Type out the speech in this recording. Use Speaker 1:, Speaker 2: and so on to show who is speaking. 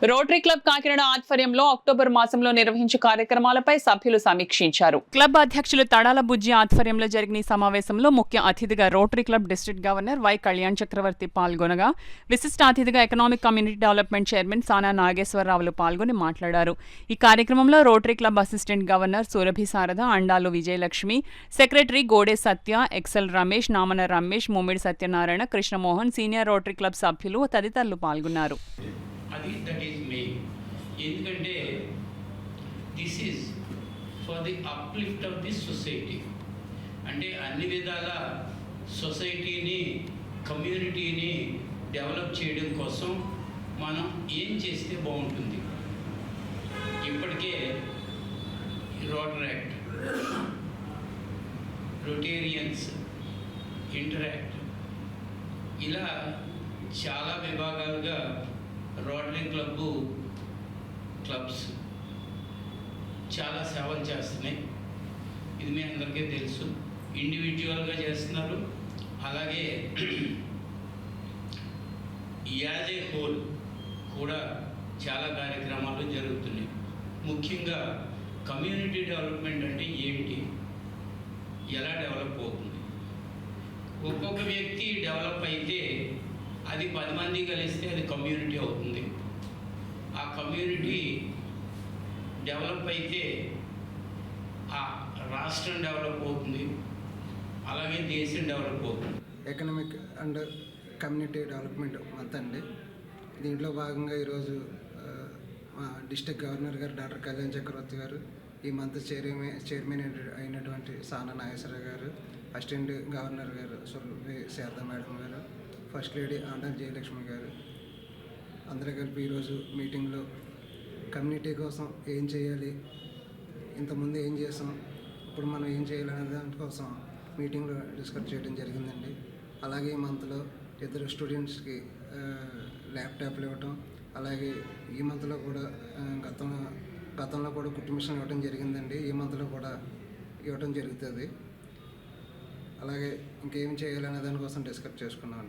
Speaker 1: Rotary club Kakinada ఆధ్వర్యంలో October మాసంలో నిర్వహించే కార్యక్రమాలపై సభ్యులు సమీక్షించారు. క్లబ్ అధ్యక్షులు తడాల బుజ్జి ఆధ్వర్యంలో జరిగిన ఈ సమావేశంలో ముఖ్య అతిథిగా Rotary club district governor Y Kalyan Chakravarthi పాల్గొనగా, విశిష్ట అతిథిగా ఎకనామిక్ కమ్యూనిటీ డెవలప్మెంట్ చైర్మన్ సానా నాగేశ్వరరావులు పాల్గొని మాట్లాడారు. ఈ కార్యక్రమంలో Rotary club assistant governor Surabhi Sharada, Andalu Vijayalakshmi, secretary Gode Satya, Excel Ramesh, Namana Ramesh, Mummidi Satyanarayana, Krishnamohan, senior Rotary club సభ్యులు తదితరులు పాల్గొన్నారు.
Speaker 2: అది దట్ ఈస్ మెయిన్. ఎందుకంటే this is for the uplift of this society. అంటే అన్ని విధాల సొసైటీని, కమ్యూనిటీని డెవలప్ చేయడం కోసం మనం ఏం చేస్తే బాగుంటుంది. ఇప్పటికే రోటరీ యాక్ట్, రొటేరియన్స్, ఇంటరాక్ట్, ఇలా చాలా విభాగాలుగా రోటరీ క్లబ్స్ చాలా సేవలు చేస్తున్నాయి. ఇది మీ అందరికీ తెలుసు. ఇండివిజువల్గా చేస్తున్నారు, అలాగే యాజ్ ఏ హోల్ కూడా చాలా కార్యక్రమాలు జరుగుతున్నాయి. ముఖ్యంగా కమ్యూనిటీ డెవలప్మెంట్ అంటే ఏమిటి, ఎలా డెవలప్ అవుతుంది. ఒక్కొక్క వ్యక్తి డెవలప్ అయితే అది 10 మంది కలిస్తే అది కమ్యూనిటీ అవుతుంది. ఆ కమ్యూనిటీ డెవలప్ అయితే ఆ రాష్ట్రం డెవలప్ అవుతుంది, అలాగే దేశం డెవలప్ అవుతుంది.
Speaker 3: Economic and community development month అండి. దీంట్లో భాగంగా ఈరోజు మా డిస్ట్రిక్ట్ గవర్నర్ గారు డాక్టర్ కళ్యాణ్ చక్రవర్తి గారు, ఈ మంత్ చైర్మన్ అయినటువంటి సానా నాగేశ్వరరావు గారు, అసిస్టెంట్ గవర్నర్ గారు సురభి శారద మేడం గారు, ఫస్ట్ లేడీ అండాలు విజయలక్ష్మి గారు అందరూ కలిపి ఈరోజు మీటింగ్లో కమ్యూనిటీ కోసం ఏం చేయాలి, ఇంతకుముందు ఏం చేసాం, ఇప్పుడు మనం ఏం చేయాలనే దానికోసం మీటింగ్లో డిస్కస్ చేయడం జరిగిందండి. అలాగే ఈ మంత్లో 2 స్టూడెంట్స్కి ల్యాప్టాప్లు ఇవ్వటం, అలాగే ఈ మంత్లో కూడా గతంలో కూడా కుట్టు మిషన్ ఇవ్వడం జరిగిందండి. ఈ మంత్లో కూడా ఇవ్వడం జరుగుతుంది. అలాగే ఇంకేం చేయాలనే దానికోసం డిస్కస్ చేసుకున్నామండి.